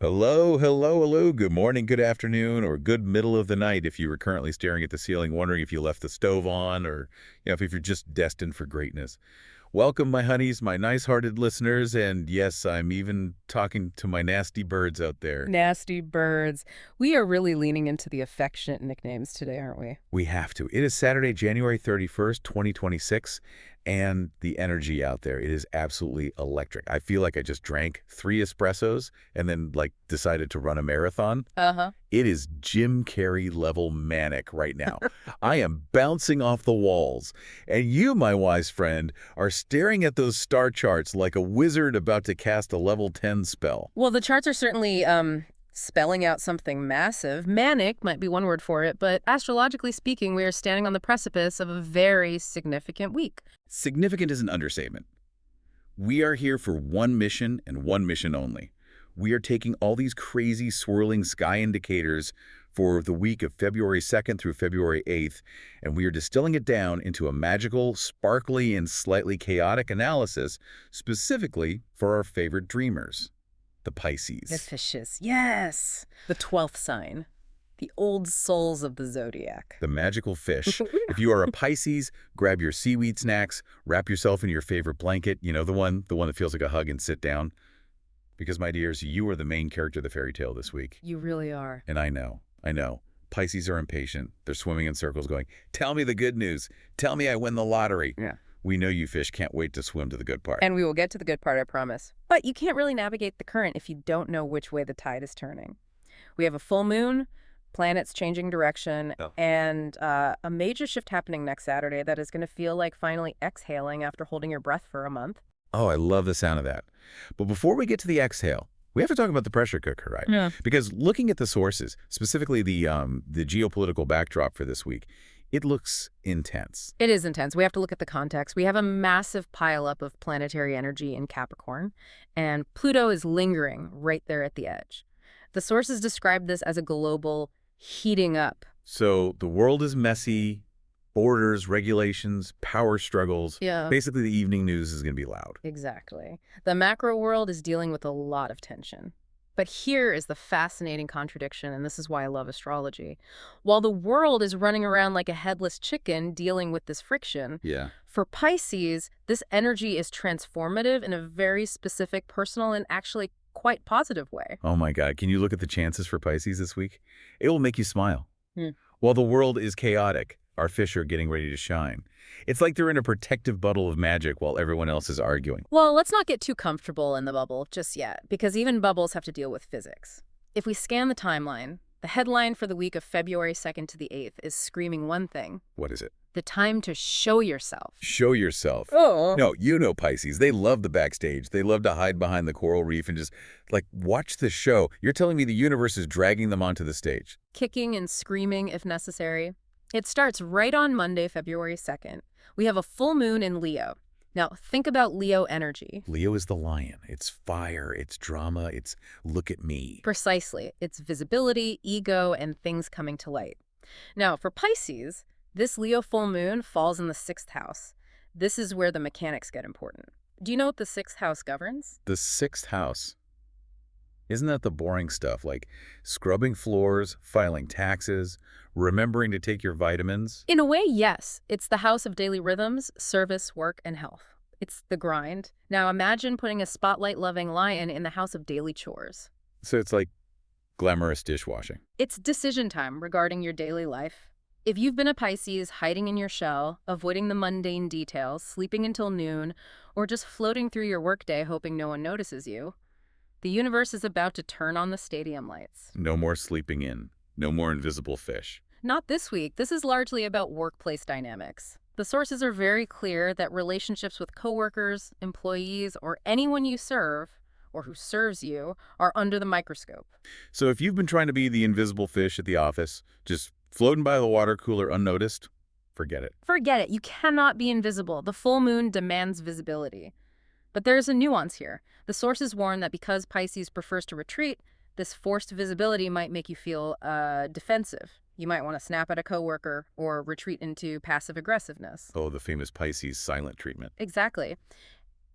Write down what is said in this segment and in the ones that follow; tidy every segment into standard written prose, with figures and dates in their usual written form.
Hello, hello, hello. Good morning, good afternoon, or good middle of the night if you were currently staring at the ceiling, wondering if you left the stove on or if you're just destined for greatness. Welcome, my honeys, my nice-hearted listeners, and yes, I'm even talking to my nasty birds out there. Nasty birds. We are really leaning into the affectionate nicknames today, aren't we? We have to. It is Saturday, January 31st, 2026, and the energy out there, it is absolutely electric. I feel like I just drank 3 espressos and then, decided to run a marathon. Uh-huh. It is Jim Carrey level manic right now. I am bouncing off the walls. And you, my wise friend, are staring at those star charts like a wizard about to cast a level 10 spell. Well, the charts are certainly spelling out something massive. Manic might be one word for it, but astrologically speaking, we are standing on the precipice of a very significant week. Significant is an understatement. We are here for one mission and one mission only. We are taking all these crazy swirling sky indicators for the week of February 2nd through February 8th, and we are distilling it down into a magical, sparkly, and slightly chaotic analysis specifically for our favorite dreamers, the Pisces. The fishes, yes. The 12th sign. The old souls of the zodiac. The magical fish. If you are a Pisces, grab your seaweed snacks, wrap yourself in your favorite blanket, the one that feels like a hug, and sit down. Because, my dears, you are the main character of the fairy tale this week. You really are. And I know. Pisces are impatient. They're swimming in circles going, tell me the good news. Tell me I win the lottery. Yeah. We know you fish can't wait to swim to the good part. And we will get to the good part, I promise. But you can't really navigate the current if you don't know which way the tide is turning. We have a full moon, planets changing direction, and a major shift happening next Saturday that is going to feel like finally exhaling after holding your breath for a month. Oh, I love the sound of that. But before we get to the exhale, we have to talk about the pressure cooker, right? Yeah. Because looking at the sources, specifically the geopolitical backdrop for this week, it looks intense. It is intense. We have to look at the context. We have a massive pileup of planetary energy in Capricorn, and Pluto is lingering right there at the edge. The sources describe this as a global heating up. So the world is messy, borders, regulations, power struggles. Yeah. Basically, the evening news is going to be loud. Exactly. The macro world is dealing with a lot of tension. But here is the fascinating contradiction, and this is why I love astrology. While the world is running around like a headless chicken dealing with this friction, for Pisces, this energy is transformative in a very specific, personal, and actually quite positive way. Oh my God, can you look at the chances for Pisces this week? It will make you smile. Hmm. While the world is chaotic, our fish are getting ready to shine. It's like they're in a protective bubble of magic while everyone else is arguing. Well, let's not get too comfortable in the bubble just yet, because even bubbles have to deal with physics. If we scan the timeline, the headline for the week of February 2nd to the 8th is screaming one thing. What is it? The time to show yourself. Show yourself. Oh. No, you know Pisces. They love the backstage. They love to hide behind the coral reef and just, watch the show. You're telling me the universe is dragging them onto the stage. Kicking and screaming if necessary. It starts right on Monday, February 2nd. We have a full moon in Leo. Now, think about Leo energy. Leo is the lion. It's fire, it's drama, it's look at me. Precisely. It's visibility, ego, and things coming to light. Now, for Pisces, this Leo full moon falls in the 6th house. This is where the mechanics get important. Do you know what the 6th house governs? The 6th house. Isn't that the boring stuff, like scrubbing floors, filing taxes, remembering to take your vitamins? In a way, yes. It's the house of daily rhythms, service, work, and health. It's the grind. Now imagine putting a spotlight-loving lion in the house of daily chores. So it's like glamorous dishwashing. It's decision time regarding your daily life. If you've been a Pisces hiding in your shell, avoiding the mundane details, sleeping until noon, or just floating through your workday hoping no one notices you, the universe is about to turn on the stadium lights. No more sleeping in. No more invisible fish. Not this week. This is largely about workplace dynamics. The sources are very clear that relationships with coworkers, employees, or anyone you serve, or who serves you, are under the microscope. So if you've been trying to be the invisible fish at the office, just floating by the water cooler unnoticed, forget it. Forget it. You cannot be invisible. The full moon demands visibility. But there's a nuance here. The sources warn that because Pisces prefers to retreat, this forced visibility might make you feel defensive. You might want to snap at a coworker or retreat into passive aggressiveness. Oh, the famous Pisces silent treatment. Exactly.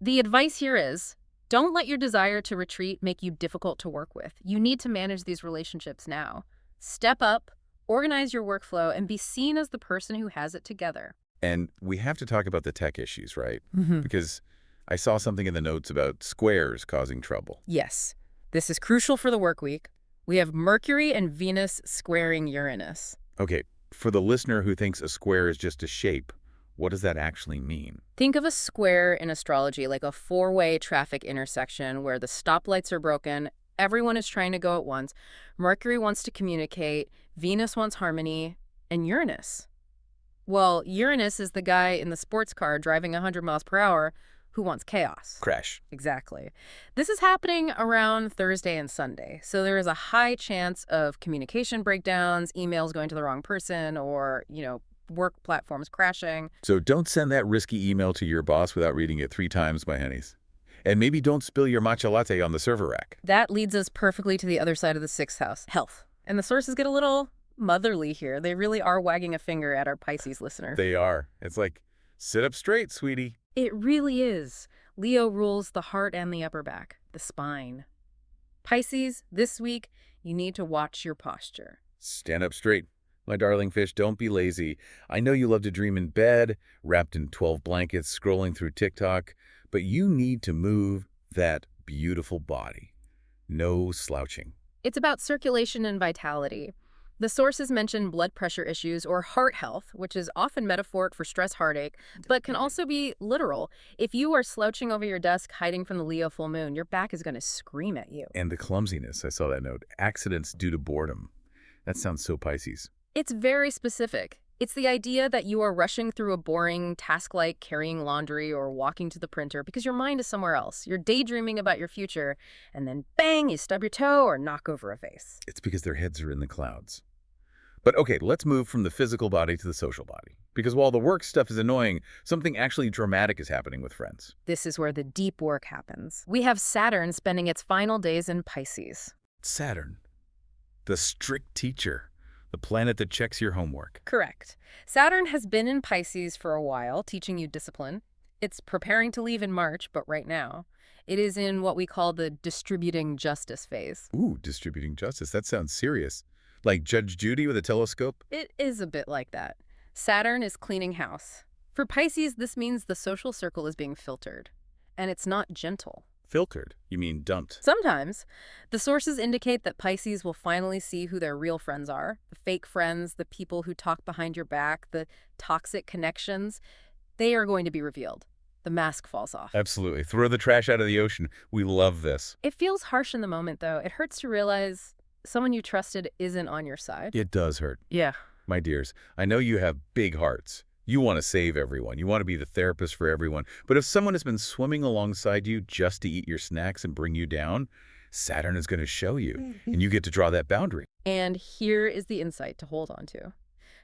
The advice here is Don't let your desire to retreat make you difficult to work with. You need to manage these relationships now. Step up, organize your workflow, and be seen as the person who has it together. And we have to talk about the tech issues, right? Mhm. Because I saw something in the notes about squares causing trouble. Yes, this is crucial for the work week. We have Mercury and Venus squaring Uranus. Okay, for the listener who thinks a square is just a shape, what does that actually mean? Think of a square in astrology like a four-way traffic intersection where the stoplights are broken, everyone is trying to go at once. Mercury wants to communicate, Venus wants harmony, and Uranus. Well, Uranus is the guy in the sports car driving 100 miles per hour who wants chaos. Crash. Exactly. This is happening around Thursday and Sunday, so there is a high chance of communication breakdowns, emails going to the wrong person, or, work platforms crashing. So don't send that risky email to your boss without reading it 3 times, my honeys. And maybe don't spill your matcha latte on the server rack. That leads us perfectly to the other side of the sixth house, health. And the sources get a little motherly here. They really are wagging a finger at our Pisces listener. They are. It's like, sit up straight, sweetie. It really is. Leo rules the heart and the upper back, the spine. Pisces, this week, you need to watch your posture. Stand up straight. My darling fish, don't be lazy. I know you love to dream in bed, wrapped in 12 blankets, scrolling through TikTok, but you need to move that beautiful body. No slouching. It's about circulation and vitality. The sources mention blood pressure issues or heart health, which is often metaphoric for stress, heartache, but can also be literal. If you are slouching over your desk, hiding from the Leo full moon, your back is going to scream at you. And the clumsiness, I saw that note. Accidents due to boredom. That sounds so Pisces. It's very specific. It's the idea that you are rushing through a boring task like carrying laundry or walking to the printer because your mind is somewhere else. You're daydreaming about your future, and then bang, you stub your toe or knock over a vase. It's because their heads are in the clouds. But okay, let's move from the physical body to the social body. Because while the work stuff is annoying, something actually dramatic is happening with friends. This is where the deep work happens. We have Saturn spending its final days in Pisces. Saturn, the strict teacher, the planet that checks your homework. Correct. Saturn has been in Pisces for a while, teaching you discipline. It's preparing to leave in March, but right now, it is in what we call the distributing justice phase. Ooh, distributing justice. That sounds serious. Like Judge Judy with a telescope? It is a bit like that. Saturn is cleaning house. For Pisces, this means the social circle is being filtered. And it's not gentle. Filtered? You mean dumped? Sometimes. The sources indicate that Pisces will finally see who their real friends are. The fake friends, the people who talk behind your back, the toxic connections. They are going to be revealed. The mask falls off. Absolutely. Throw the trash out of the ocean. We love this. It feels harsh in the moment, though. It hurts to realize someone you trusted isn't on your side. It does hurt. Yeah. My dears, I know you have big hearts. You want to save everyone. You want to be the therapist for everyone. But if someone has been swimming alongside you just to eat your snacks and bring you down, Saturn is going to show you, and you get to draw that boundary. And here is the insight to hold on to.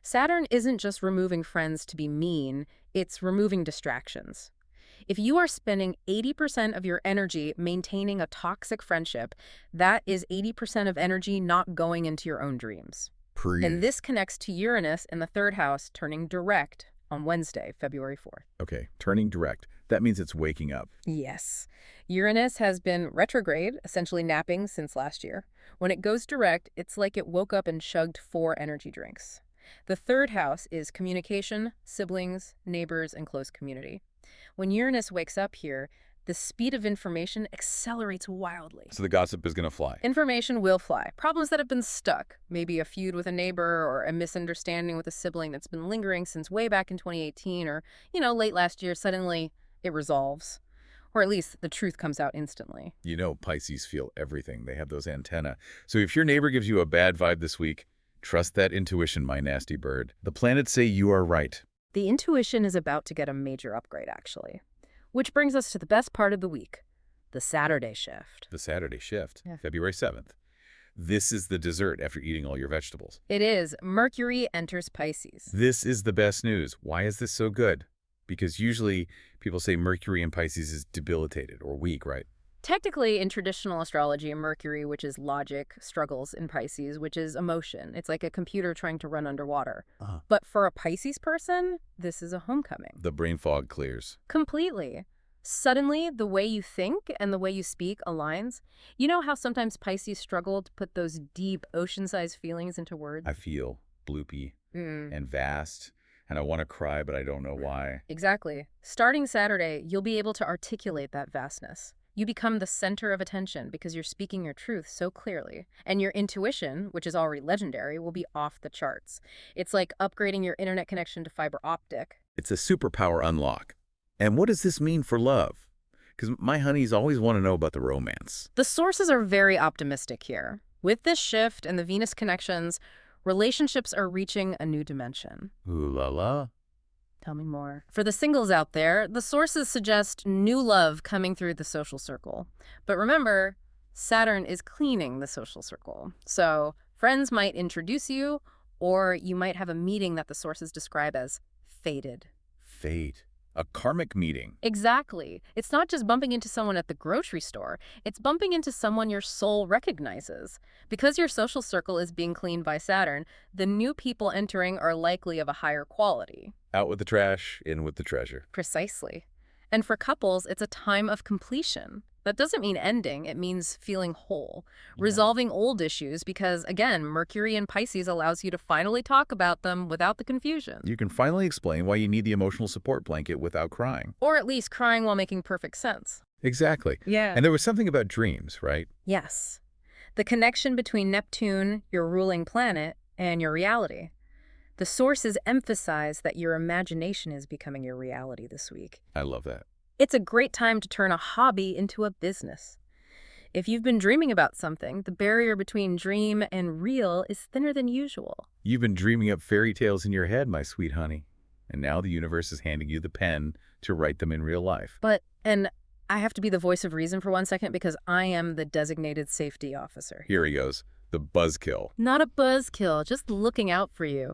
Saturn isn't just removing friends to be mean, it's removing distractions. If you are spending 80% of your energy maintaining a toxic friendship, that is 80% of energy not going into your own dreams. And this connects to Uranus in the third house turning direct on Wednesday, February 4th. Okay, turning direct. That means it's waking up. Yes. Uranus has been retrograde, essentially napping since last year. When it goes direct, it's like it woke up and chugged 4 energy drinks. The third house is communication, siblings, neighbors, and close community. When Uranus wakes up here, the speed of information accelerates wildly. So the gossip is going to fly. Information will fly. Problems that have been stuck, maybe a feud with a neighbor or a misunderstanding with a sibling that's been lingering since way back in 2018 or, late last year, suddenly it resolves. Or at least the truth comes out instantly. You know Pisces feel everything. They have those antennae. So if your neighbor gives you a bad vibe this week, trust that intuition, my nasty bird. The planets say you are right. The intuition is about to get a major upgrade, actually. Which brings us to the best part of the week, the Saturday shift. The Saturday shift, Yeah. February 7th. This is the dessert after eating all your vegetables. It is. Mercury enters Pisces. This is the best news. Why is this so good? Because usually people say Mercury in Pisces is debilitated or weak, right? Technically, in traditional astrology, Mercury, which is logic, struggles in Pisces, which is emotion. It's like a computer trying to run underwater. But for a Pisces person, this is a homecoming. The brain fog clears. Completely. Suddenly, the way you think and the way you speak aligns. You know how sometimes Pisces struggle to put those deep, ocean-sized feelings into words? I feel bloopy Mm. and vast, and I want to cry, but I don't know why. Exactly. Starting Saturday, you'll be able to articulate that vastness. You become the center of attention because you're speaking your truth so clearly. And your intuition, which is already legendary, will be off the charts. It's like upgrading your internet connection to fiber optic. It's a superpower unlock. And what does this mean for love? Because my honeys always want to know about the romance. The sources are very optimistic here. With this shift and the Venus connections, relationships are reaching a new dimension. Ooh la la. Tell me more. For the singles out there, the sources suggest new love coming through the social circle. But remember, Saturn is cleaning the social circle. So friends might introduce you, or you might have a meeting that the sources describe as fated. Fate. A karmic meeting. Exactly. It's not just bumping into someone at the grocery store. It's bumping into someone your soul recognizes. Because your social circle is being cleaned by Saturn, the new people entering are likely of a higher quality. Out with the trash, in with the treasure. Precisely. And for couples, it's a time of completion. That doesn't mean ending, it means feeling whole, resolving old issues because, again, Mercury in Pisces allows you to finally talk about them without the confusion. You can finally explain why you need the emotional support blanket without crying. Or at least crying while making perfect sense. Exactly. Yeah. And there was something about dreams, right? Yes. The connection between Neptune, your ruling planet, and your reality. The sources emphasize that your imagination is becoming your reality this week. I love that. It's a great time to turn a hobby into a business. If you've been dreaming about something, the barrier between dream and real is thinner than usual. You've been dreaming up fairy tales in your head, my sweet honey. And now the universe is handing you the pen to write them in real life. And I have to be the voice of reason for 1 second because I am the designated safety officer. Here he goes, the buzzkill. Not a buzzkill, just looking out for you.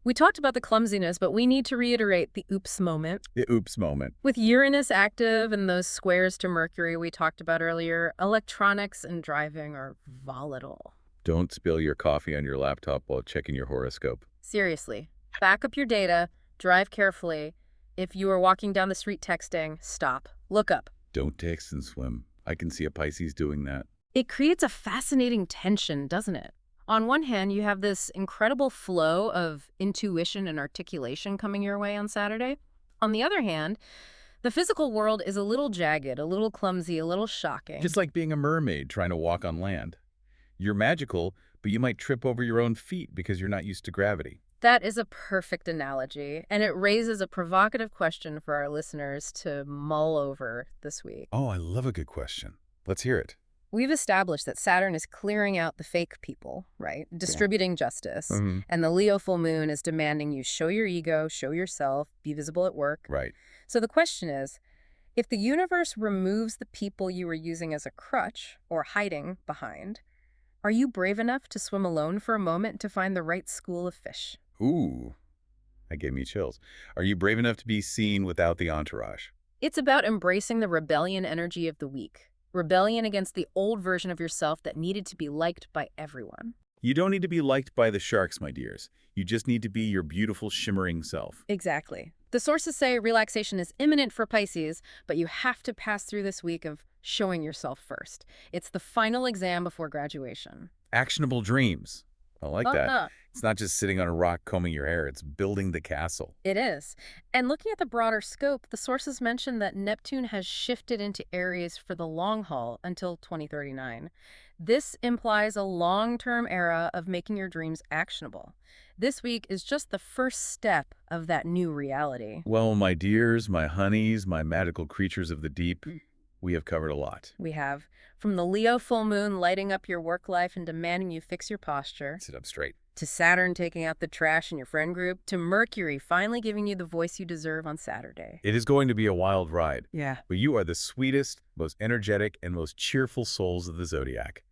We talked about the clumsiness, but we need to reiterate the oops moment. The oops moment. With Uranus active and those squares to Mercury we talked about earlier, electronics and driving are volatile. Don't spill your coffee on your laptop while checking your horoscope. Seriously, back up your data, drive carefully. If you are walking down the street texting, stop, look up. Don't text and swim. I can see a Pisces doing that. It creates a fascinating tension, doesn't it? On one hand, you have this incredible flow of intuition and articulation coming your way on Saturday. On the other hand, the physical world is a little jagged, a little clumsy, a little shocking. Just like being a mermaid trying to walk on land. You're magical, but you might trip over your own feet because you're not used to gravity. That is a perfect analogy, and it raises a provocative question for our listeners to mull over this week. Oh, I love a good question. Let's hear it. We've established that Saturn is clearing out the fake people, right? Distributing justice. And the Leo full moon is demanding you show your ego, show yourself, be visible at work. Right. So the question is, if the universe removes the people you were using as a crutch or hiding behind, are you brave enough to swim alone for a moment to find the right school of fish? Ooh, that gave me chills. Are you brave enough to be seen without the entourage? It's about embracing the rebellion energy of the week. Rebellion against the old version of yourself that needed to be liked by everyone. You don't need to be liked by the sharks, my dears. You just need to be your beautiful, shimmering self. Exactly. The sources say relaxation is imminent for Pisces, but you have to pass through this week of showing yourself first. It's the final exam before graduation. Actionable dreams. I like that. It's not just sitting on a rock combing your hair. It's building the castle. It is. And looking at the broader scope, the sources mention that Neptune has shifted into Aries for the long haul until 2039. This implies a long-term era of making your dreams actionable. This week is just the first step of that new reality. Well, my dears, my honeys, my magical creatures of the deep, we have covered a lot. We have. From the Leo full moon lighting up your work life and demanding you fix your posture, Sit up straight. to Saturn taking out the trash in your friend group, to Mercury finally giving you the voice you deserve on Saturday. It is going to be a wild ride. Yeah. But you are the sweetest, most energetic, and most cheerful souls of the Zodiac.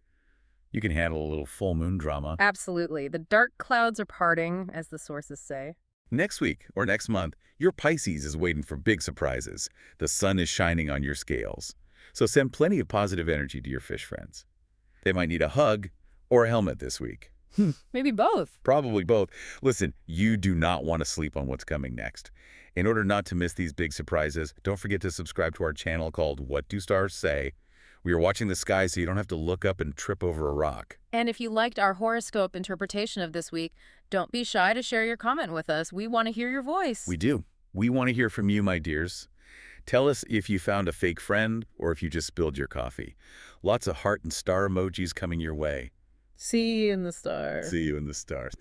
You can handle a little full moon drama. Absolutely. The dark clouds are parting, as the sources say. Next week, or next month, your Pisces is waiting for big surprises. The sun is shining on your scales. So send plenty of positive energy to your fish friends. They might need a hug or a helmet this week. Maybe both. Probably both. Listen, you do not want to sleep on what's coming next. In order not to miss these big surprises, don't forget to subscribe to our channel called What Do Stars Say? We are watching the sky so you don't have to look up and trip over a rock. And if you liked our horoscope interpretation of this week, don't be shy to share your comment with us. We want to hear your voice. We do. We want to hear from you, my dears. Tell us if you found a fake friend or if you just spilled your coffee. Lots of heart and star emojis coming your way. See you in the stars. See you in the stars.